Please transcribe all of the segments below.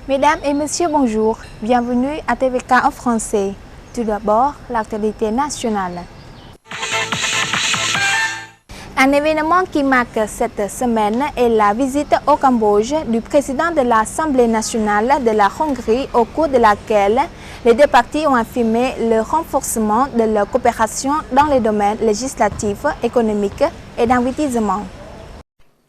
Mesdames et messieurs, bonjour. Bienvenue à TVK en français. Tout d'abord, l'actualité nationale. Un événement qui marque cette semaine est la visite au Cambodge du président de l'Assemblée nationale de la Hongrie, au cours de laquelle les deux parties ont affirmé le renforcement de leur coopération dans les domaines législatifs, économiques et d'investissement.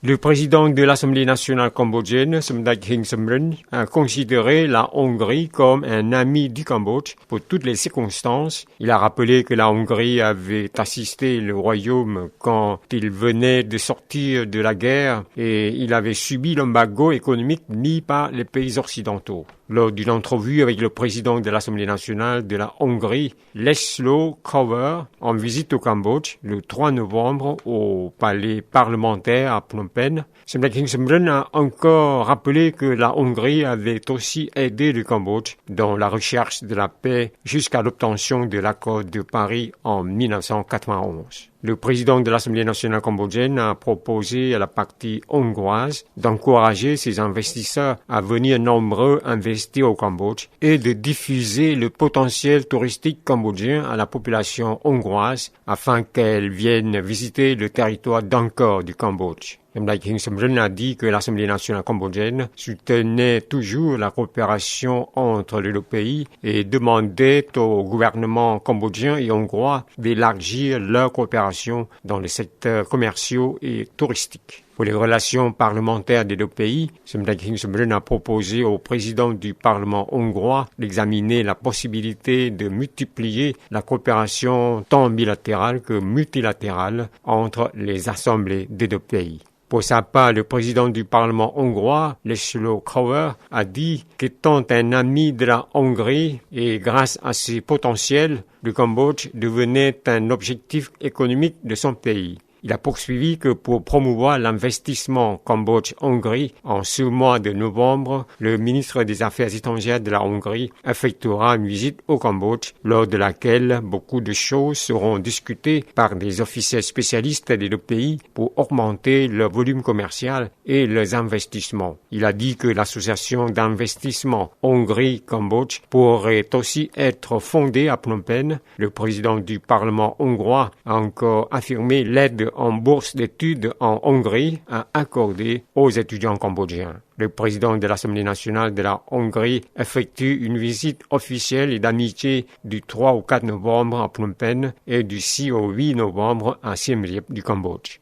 Le président de l'Assemblée nationale cambodgienne, Somdech Heng Samrin, a considéré la Hongrie comme un ami du Cambodge pour toutes les circonstances. Il a rappelé que la Hongrie avait assisté le royaume quand il venait de sortir de la guerre et il avait subi l'embargo économique mis par les pays occidentaux. Lors d'une entrevue avec le président de l'Assemblée nationale de la Hongrie, László Kövér, en visite au Cambodge le 3 novembre au palais parlementaire à Phnom Penh, Somdech Heng Samrin a encore rappelé que la Hongrie avait aussi aidé le Cambodge dans la recherche de la paix jusqu'à l'obtention de l'accord de Paris en 1991. Le président de l'Assemblée nationale cambodgienne a proposé à la partie hongroise d'encourager ses investisseurs à venir nombreux investir au Cambodge et de diffuser le potentiel touristique cambodgien à la population hongroise afin qu'elle vienne visiter le territoire d'Angkor du Cambodge. Somdech Heng Samrin a dit que l'Assemblée nationale cambodgienne soutenait toujours la coopération entre les deux pays et demandait au gouvernement cambodgien et hongrois d'élargir leur coopération dans les secteurs commerciaux et touristiques. Pour les relations parlementaires des deux pays, Somdech Heng Samrin a proposé au président du Parlement hongrois d'examiner la possibilité de multiplier la coopération tant bilatérale que multilatérale entre les assemblées des deux pays. Pour sa part, le président du Parlement hongrois, László Kövér, a dit qu'étant un ami de la Hongrie et grâce à ses potentiels, le Cambodge devenait un objectif économique de son pays. Il a poursuivi que pour promouvoir l'investissement Cambodge-Hongrie, en ce mois de novembre, le ministre des Affaires étrangères de la Hongrie effectuera une visite au Cambodge, lors de laquelle beaucoup de choses seront discutées par des officiels spécialistes des deux pays pour augmenter leur volume commercial et leurs investissements. Il a dit que l'association d'investissement Hongrie-Cambodge pourrait aussi être fondée à Phnom Penh. Le président du Parlement hongrois a encore affirmé l'aide en bourse d'études en Hongrie à accorder aux étudiants cambodgiens. Le président de l'Assemblée nationale de la Hongrie effectue une visite officielle et d'amitié du 3 au 4 novembre à Phnom Penh et du 6 au 8 novembre à Siem Reap du Cambodge.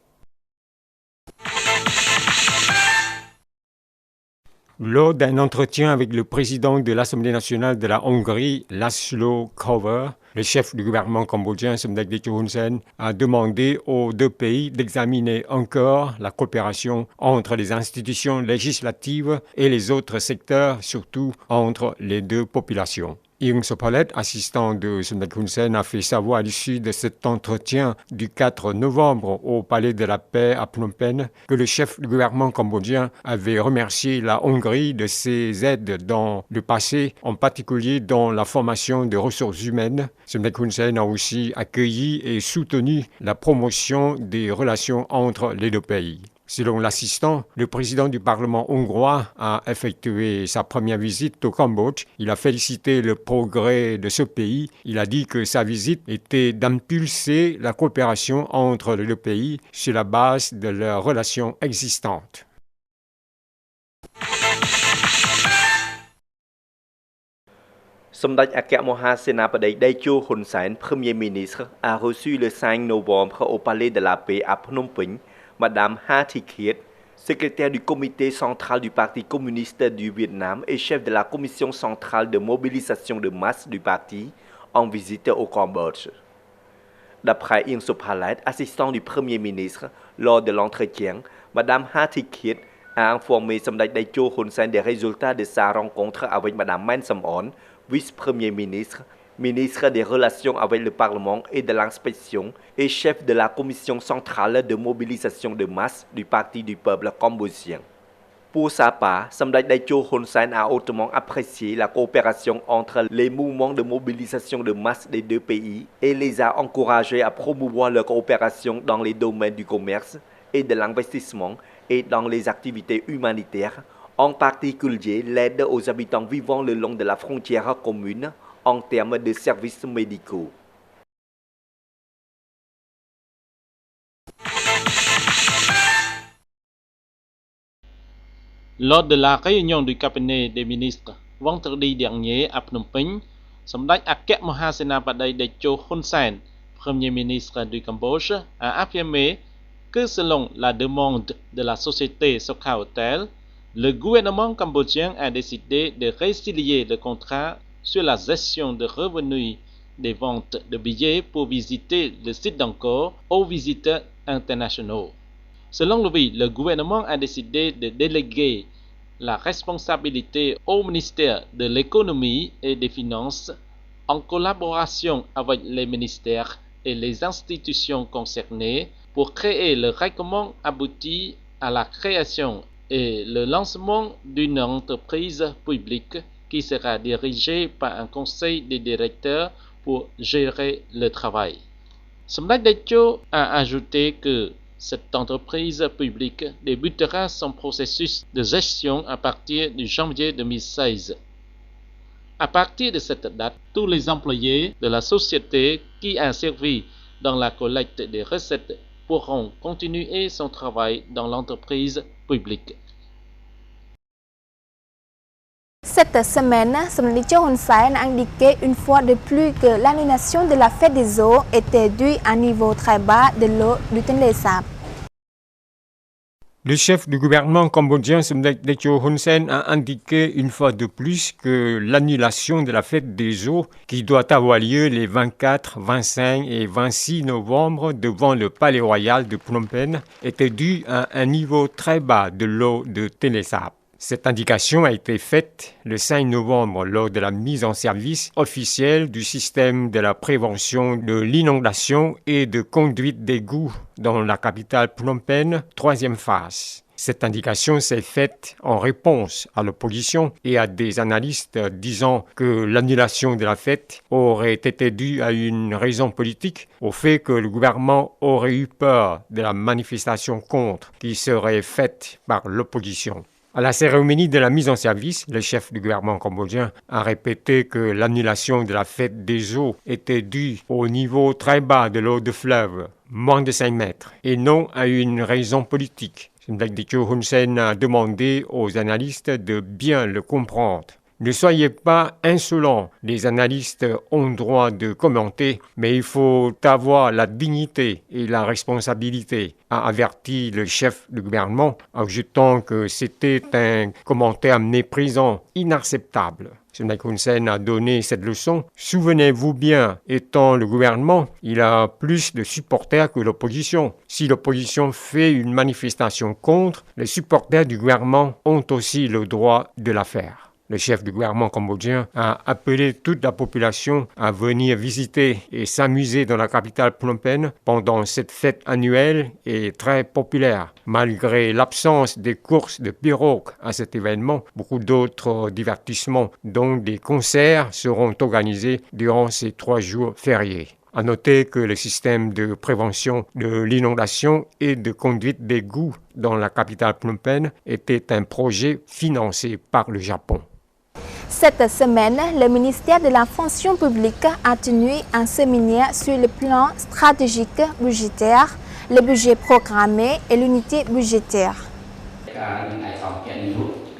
Lors d'un entretien avec le président de l'Assemblée nationale de la Hongrie, László Kövér, le chef du gouvernement cambodgien, Somdech Hun Sen, a demandé aux deux pays d'examiner encore la coopération entre les institutions législatives et les autres secteurs, surtout entre les deux populations. Ieng Sopalet, assistant de Somdech Hun Sen, a fait savoir à l'issue de cet entretien du 4 novembre au Palais de la Paix à Phnom Penh que le chef du gouvernement cambodgien avait remercié la Hongrie de ses aides dans le passé, en particulier dans la formation de ressources humaines. Somdech Hun Sen a aussi accueilli et soutenu la promotion des relations entre les deux pays. Selon l'assistant, le président du Parlement hongrois a effectué sa première visite au Cambodge. Il a félicité le progrès de ce pays. Il a dit que sa visite était d'impulser la coopération entre les deux pays sur la base de leurs relations existantes. Somdech Mohasenapadae Daecho Hun Sen, Premier ministre, a reçu le 5 novembre au Palais de la Paix à Phnom Penh Madame Ha Thi Khiet, secrétaire du comité central du Parti communiste du Vietnam et chef de la commission centrale de mobilisation de masse du parti, en visite au Cambodge. D'après Ieng Sopalet, assistant du Premier ministre, lors de l'entretien, Madame Ha Thi Khiet a informé Somdech Daecho Hun Sen des résultats de sa rencontre avec Madame Men Som-on, vice-premier ministre, ministre des Relations avec le Parlement et de l'Inspection et chef de la commission centrale de mobilisation de masse du Parti du peuple cambodgien. Pour sa part, Somdech Daecho Hun Sen a hautement apprécié la coopération entre les mouvements de mobilisation de masse des deux pays et les a encouragés à promouvoir leur coopération dans les domaines du commerce et de l'investissement et dans les activités humanitaires en particulier l'aide aux habitants vivant le long de la frontière commune en termes de services médicaux. Lors de la réunion du cabinet des ministres vendredi dernier à Phnom Penh, សម្ដេចអគ្គមហាសេនាបតីតេជោ Hun Sen, Premier ministre du Cambodge, a affirmé que selon la demande de la société Sokha-Hotel, le gouvernement cambodgien a décidé de résilier le contrat sur la gestion de revenus des ventes de billets pour visiter le site d'Angkor aux visiteurs internationaux. Selon lui, le gouvernement a décidé de déléguer la responsabilité au ministère de l'économie et des finances en collaboration avec les ministères et les institutions concernées pour créer le règlement abouti à la création et le lancement d'une entreprise publique qui sera dirigée par un conseil de directeurs pour gérer le travail. សម្ដេចតេជោ a ajouté que cette entreprise publique débutera son processus de gestion à partir du janvier 2016. À partir de cette date, tous les employés de la société qui a servi dans la collecte des recettes pourront continuer son travail dans l'entreprise publique. Cette semaine, Samdech Hun Sen a indiqué une fois de plus que l'annulation de la fête des eaux était due à un niveau très bas de l'eau du Tonlé Sap. Le chef du gouvernement cambodgien, Samdech Techo Hun Sen, a indiqué une fois de plus que l'annulation de la fête des eaux, qui doit avoir lieu les 24, 25 et 26 novembre devant le palais royal de Phnom Penh, était due à un niveau très bas de l'eau de Tonlé Sap. Cette indication a été faite le 5 novembre lors de la mise en service officielle du système de la prévention de l'inondation et de conduite d'égout dans la capitale Phnom Penh, troisième phase. Cette indication s'est faite en réponse à l'opposition et à des analystes disant que l'annulation de la fête aurait été due à une raison politique, au fait que le gouvernement aurait eu peur de la manifestation contre qui serait faite par l'opposition. À la cérémonie de la mise en service, le chef du gouvernement cambodgien a répété que l'annulation de la fête des eaux était due au niveau très bas de l'eau de fleuve, moins de 5 mètres, et non à une raison politique. Samdech Techo Hun Sen a demandé aux analystes de bien le comprendre. Ne soyez pas insolents, les analystes ont droit de commenter, mais il faut avoir la dignité et la responsabilité, a averti le chef du gouvernement, ajoutant que c'était un commentaire méprisant, inacceptable. Samdech Hun Sen a donné cette leçon. Souvenez-vous bien, étant le gouvernement, il a plus de supporters que l'opposition. Si l'opposition fait une manifestation contre, les supporters du gouvernement ont aussi le droit de la faire. Le chef du gouvernement cambodgien a appelé toute la population à venir visiter et s'amuser dans la capitale Phnom Penh pendant cette fête annuelle et très populaire. Malgré l'absence des courses de pirogues à cet événement, beaucoup d'autres divertissements, dont des concerts, seront organisés durant ces 3 jours fériés. À noter que le système de prévention de l'inondation et de conduite d'égout dans la capitale Phnom Penh était un projet financé par le Japon. Cette semaine, le ministère de la fonction publique a tenu un séminaire sur le plan stratégique budgétaire, le budget programmé et l'unité budgétaire.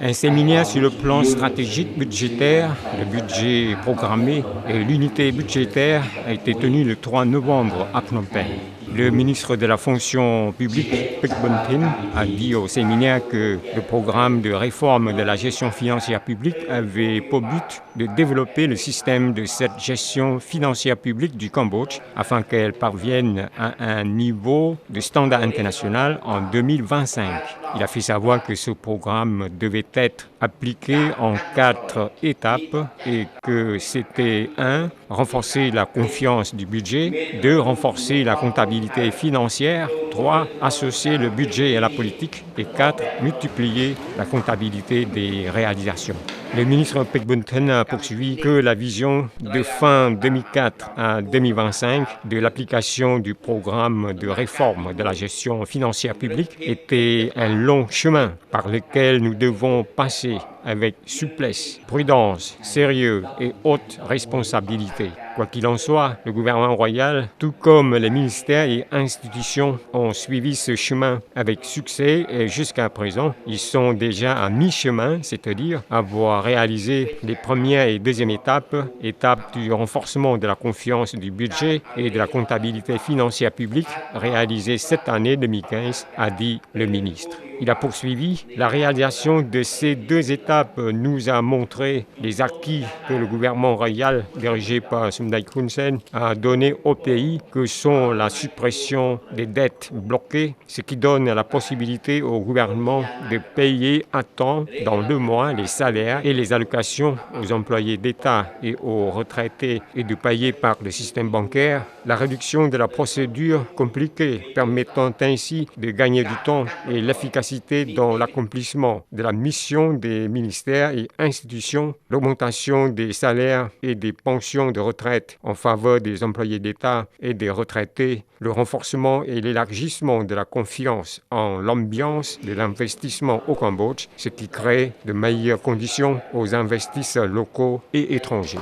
Un séminaire sur le plan stratégique budgétaire, le budget programmé et l'unité budgétaire a été tenu le 3 novembre à Phnom Penh. Le ministre de la fonction publique, Pik Buntin, a dit au séminaire que le programme de réforme de la gestion financière publique avait pour but de développer le système de cette gestion financière publique du Cambodge afin qu'elle parvienne à un niveau de standard international en 2025. Il a fait savoir que ce programme devait être appliqué en 4 étapes et que c'était 1. Renforcer la confiance du budget, 2. Renforcer la comptabilité financière, 3. Associer le budget à la politique et 4. Multiplier la comptabilité des réalisations. Le ministre Pek Bun-Then a poursuivi que la vision de fin 2004 à 2025 de l'application du programme de réforme de la gestion financière publique était un long chemin par lequel nous devons passer avec souplesse, prudence, sérieux et haute responsabilité. Quoi qu'il en soit, le gouvernement royal, tout comme les ministères et institutions, ont suivi ce chemin avec succès et jusqu'à présent, ils sont déjà à mi-chemin, c'est-à-dire avoir réalisé les premières et deuxièmes étapes du renforcement de la confiance du budget et de la comptabilité financière publique réalisée cette année 2015, a dit le ministre. Il a poursuivi. La réalisation de ces 2 étapes nous a montré les acquis que le gouvernement royal, dirigé par Somdetch Hun Sen, a donné au pays, que sont la suppression des dettes bloquées, ce qui donne la possibilité au gouvernement de payer à temps, dans 2 mois, les salaires et les allocations aux employés d'État et aux retraités et de payer par le système bancaire, la réduction de la procédure compliquée, permettant ainsi de gagner du temps et l'efficacité dans l'accomplissement de la mission des ministères et institutions, l'augmentation des salaires et des pensions de retraite en faveur des employés d'État et des retraités, le renforcement et l'élargissement de la confiance en l'ambiance de l'investissement au Cambodge, ce qui crée de meilleures conditions aux investisseurs locaux et étrangers.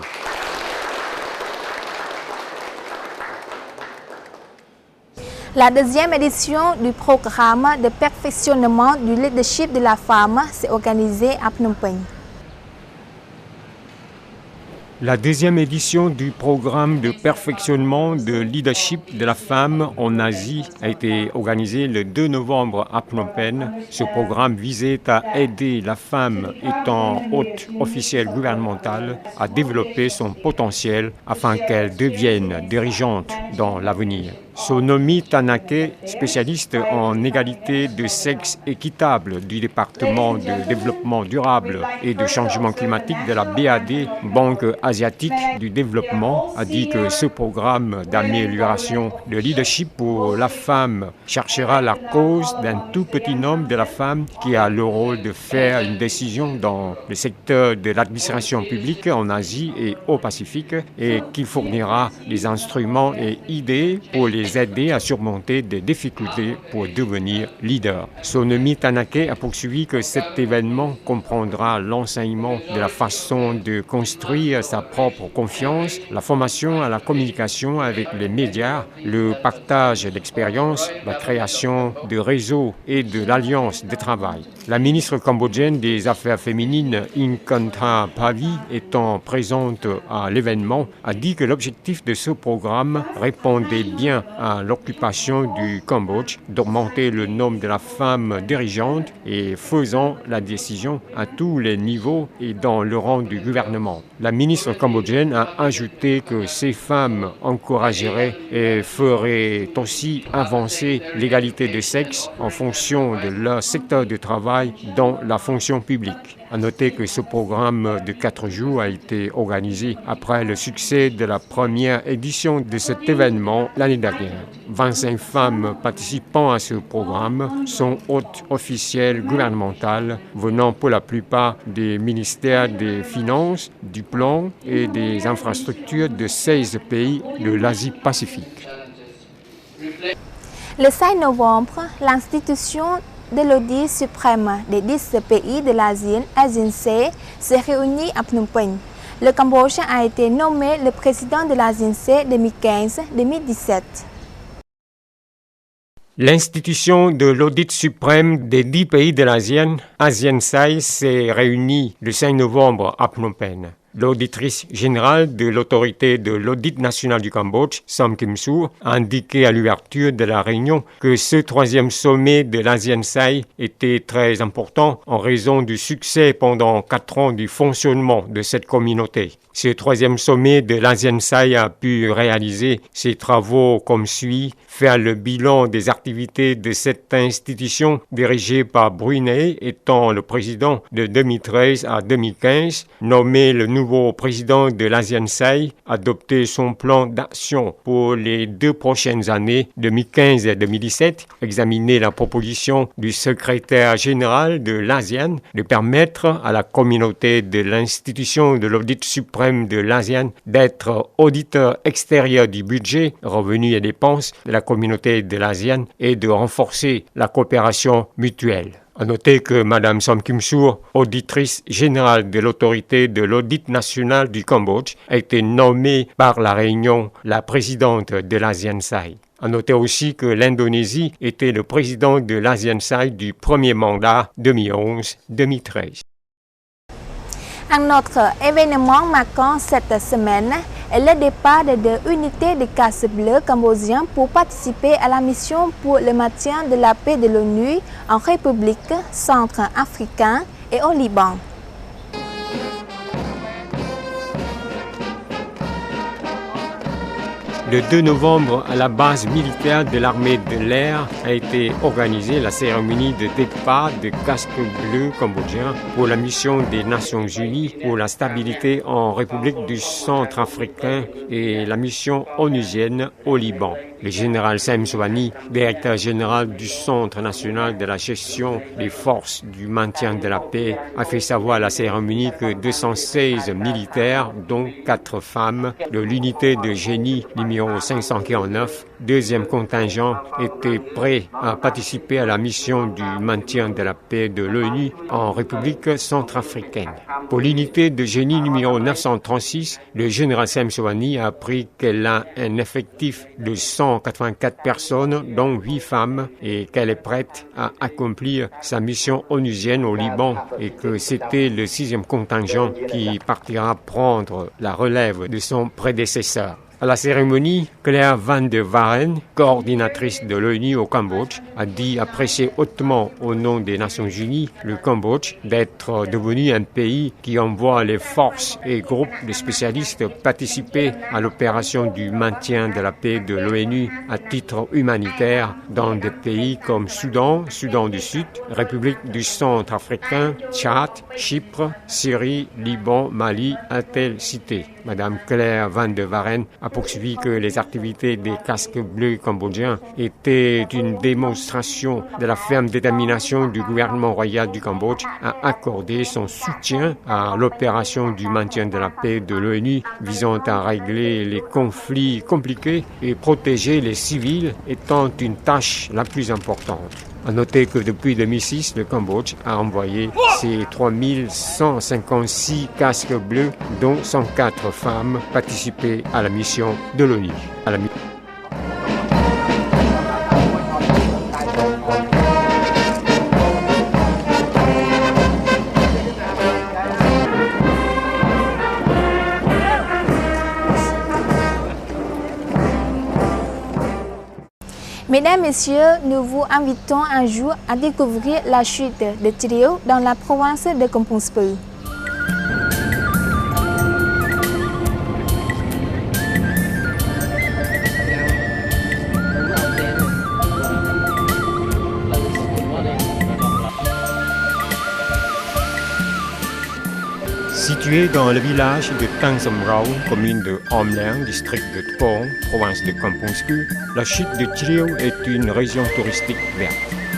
La deuxième édition du programme de perfectionnement du leadership de la femme s'est organisée à Phnom Penh. La deuxième édition du programme de perfectionnement de leadership de la femme en Asie a été organisée le 2 novembre à Phnom Penh. Ce programme visait à aider la femme étant haute officielle gouvernementale à développer son potentiel afin qu'elle devienne dirigeante dans l'avenir. Sonomi Tanake, spécialiste en égalité de sexe équitable du département de développement durable et de changement climatique de la BAD, Banque asiatique du développement, a dit que ce programme d'amélioration de leadership pour la femme cherchera la cause d'un tout petit nombre de la femme qui a le rôle de faire une décision dans le secteur de l'administration publique en Asie et au Pacifique et qui fournira des instruments et idées pour les aider à surmonter des difficultés pour devenir leader. Sonomi Tanake a poursuivi que cet événement comprendra l'enseignement de la façon de construire sa propre confiance, la formation à la communication avec les médias, le partage d'expériences, la création de réseaux et de l'alliance de travail. La ministre cambodgienne des Affaires féminines, Inkantha Pavi, étant présente à l'événement, a dit que l'objectif de ce programme répondait bien à l'occupation du Cambodge d'augmenter le nombre de la femme dirigeante et faisant la décision à tous les niveaux et dans le rang du gouvernement. La ministre cambodgienne a ajouté que ces femmes encourageraient et feraient aussi avancer l'égalité de sexe en fonction de leur secteur de travail dans la fonction publique. À noter que ce programme de 4 jours a été organisé après le succès de la première édition de cet événement l'année dernière. 25 femmes participant à ce programme sont hautes officielles gouvernementales venant pour la plupart des ministères des Finances, du Plan et des infrastructures de 16 pays de l'Asie-Pacifique. Le 5 novembre, l'institution de l'audit suprême des 10 pays de l'ASEAN, ASEAN-C, s'est réunie à Phnom Penh. Le Cambodge a été nommé le président de l'ASEAN-C 2015-2017. L'institution de l'audit suprême des 10 pays de l'ASEAN, ASEAN-C, s'est réunie le 5 novembre à Phnom Penh. L'auditrice générale de l'autorité de l'audit national du Cambodge, Som Kim-soo, a indiqué à l'ouverture de la réunion que ce troisième sommet de l'ASEAN-SAI était très important en raison du succès pendant 4 ans du fonctionnement de cette communauté. Ce troisième sommet de l'ASEAN-SAI a pu réaliser ses travaux comme suit: faire le bilan des activités de cette institution dirigée par Brunei étant le président de 2013 à 2015, nommer le nouveau président de l'ASEAN-SAI, adopter son plan d'action pour les 2 prochaines années, 2015 et 2017, examiner la proposition du secrétaire général de l'ASEAN de permettre à la communauté de l'institution de l'audit suprême de l'ASEAN d'être auditeur extérieur du budget, revenus et dépenses de la communauté de l'ASEAN et de renforcer la coopération mutuelle. À noter que Mme Som Kim-soo, auditrice générale de l'autorité de l'audit national du Cambodge, a été nommée par la réunion la présidente de l'ASEAN-SAI. À noter aussi que l'Indonésie était le président de l'ASEAN-SAI du premier mandat 2011-2013. Un autre événement marquant cette semaine est le départ de unités de casques bleus cambodgiens pour participer à la mission pour le maintien de la paix de l'ONU en République centrafricaine et au Liban. Le 2 novembre, à la base militaire de l'armée de l'air, a été organisée la cérémonie de départ de casques bleus cambodgiens pour la mission des Nations Unies pour la stabilité en République du Centrafricain et la mission onusienne au Liban. Le général Sam Sowani, directeur général du Centre national de la gestion des forces du maintien de la paix, a fait savoir à la cérémonie que 216 militaires, dont 4 femmes, de l'unité de génie numéro 549, deuxième contingent, étaient prêts à participer à la mission du maintien de la paix de l'ONU en République centrafricaine. Pour l'unité de génie numéro 936, le général Sam Sowani a appris qu'elle a un effectif de 184 personnes, dont 8 femmes, et qu'elle est prête à accomplir sa mission onusienne au Liban et que c'était le 6e contingent qui partira prendre la relève de son prédécesseur. À la cérémonie, Claire Van de Varen, coordinatrice de l'ONU au Cambodge, a dit apprécier hautement au nom des Nations Unies le Cambodge d'être devenu un pays qui envoie les forces et groupes de spécialistes participer à l'opération du maintien de la paix de l'ONU à titre humanitaire dans des pays comme Soudan, Soudan du Sud, République du Centrafricain, Tchad, Chypre, Syrie, Liban, Mali, a-t-elle cité. Madame Claire Van de Varen a poursuivi que les activités des casques bleus cambodgiens étaient une démonstration de la ferme détermination du gouvernement royal du Cambodge à accorder son soutien à l'opération du maintien de la paix de l'ONU visant à régler les conflits compliqués et protéger les civils étant une tâche la plus importante. À noter que depuis 2006, le Cambodge a envoyé ses 3156 casques bleus, dont 104 femmes, participer à la mission de l'ONU. Mesdames, Messieurs, nous vous invitons un jour à découvrir la chute de Trio dans la province de Kampong Speu. Situé dans le village de Tang Som Rau, commune de Homleng, district de Tpong, province de Kampong Speu, la chute de Trio est une région touristique verte.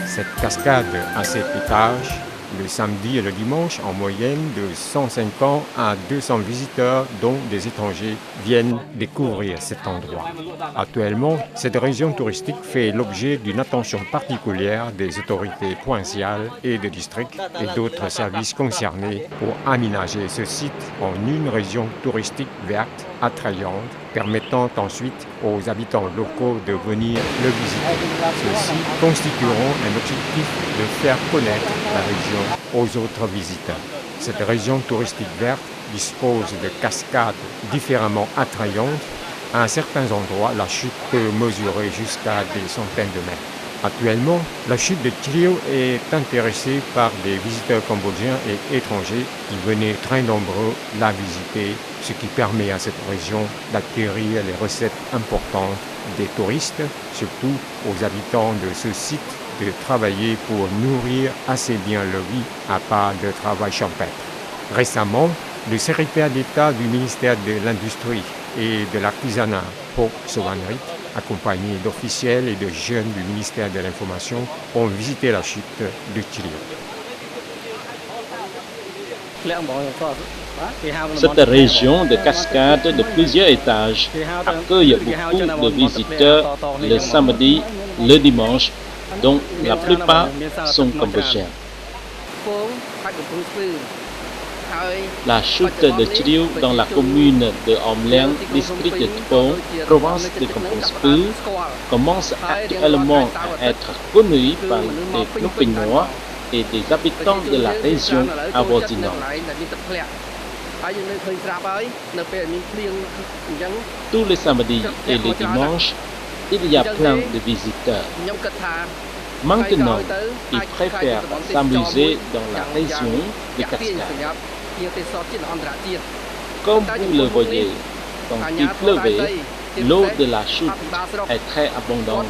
Cette cascade a 7 étages. Le samedi et le dimanche, en moyenne, de 150 à 200 visiteurs, dont des étrangers, viennent découvrir cet endroit. Actuellement, cette région touristique fait l'objet d'une attention particulière des autorités provinciales et de district et d'autres services concernés pour aménager ce site en une région touristique verte, attrayante, permettant ensuite aux habitants locaux de venir le visiter. Ceux-ci constitueront un objectif de faire connaître la région aux autres visiteurs. Cette région touristique verte dispose de cascades différemment attrayantes, à certains endroits, la chute peut mesurer jusqu'à des centaines de mètres. Actuellement, la chute de Chilio est intéressée par des visiteurs cambodgiens et étrangers qui venaient très nombreux la visiter, ce qui permet à cette région d'acquérir les recettes importantes des touristes, surtout aux habitants de ce site, de travailler pour nourrir assez bien leur vie à part de travail champêtre. Récemment, le secrétaire d'État du ministère de l'Industrie et de l'Artisanat, Paul Sovanrit, accompagné d'officiels et de jeunes du ministère de l'Information, ont visité la chute de Chilio. Cette région de cascades de plusieurs étages accueille beaucoup de visiteurs le samedi, le dimanche, dont la plupart sont cambodgiens. La chute de Chilio dans la commune de Omliang, district de Tpong, province de Kampong Speu, commence actuellement à être connue par des Phnom Peignois et des habitants de la région avoisinante. Tous les samedis et les dimanches, il y a plein de visiteurs. Maintenant, ils préfèrent s'amuser dans la région des cascades. Comme vous le voyez, quand il pleuvait, l'eau de la chute est très abondante.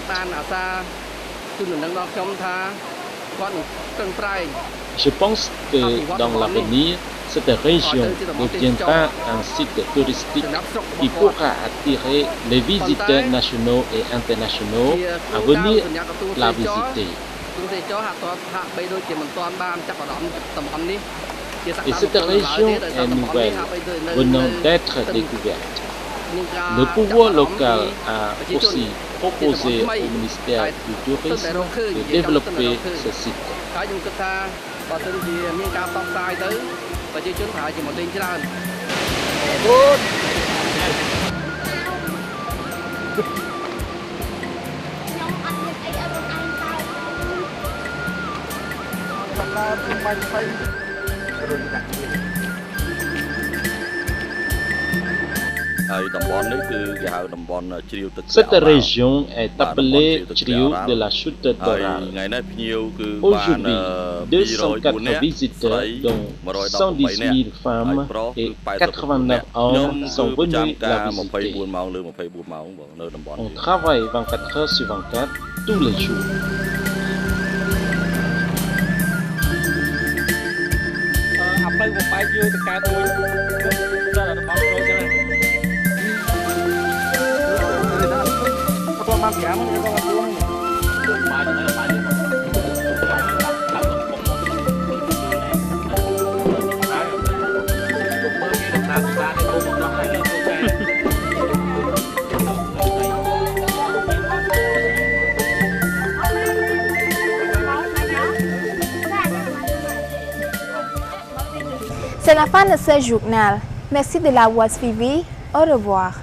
Je pense que dans l'avenir, cette région deviendra un site touristique qui pourra attirer les visiteurs nationaux et internationaux à venir la visiter. Et cette région est nouvelle, venant d'être découverte. Le pouvoir local a aussi proposé au ministère du Tourisme de développer ce site. Cette région est appelée Chilio de la chute d'Oral. Aujourd'hui, 204 visiteurs, dont 110 000 femmes et 89 hommes, sont venus la visiter. On travaille 24 heures sur 24, tous les jours. C'est la fin de ce journal. Merci de l'avoir suivi. Au revoir.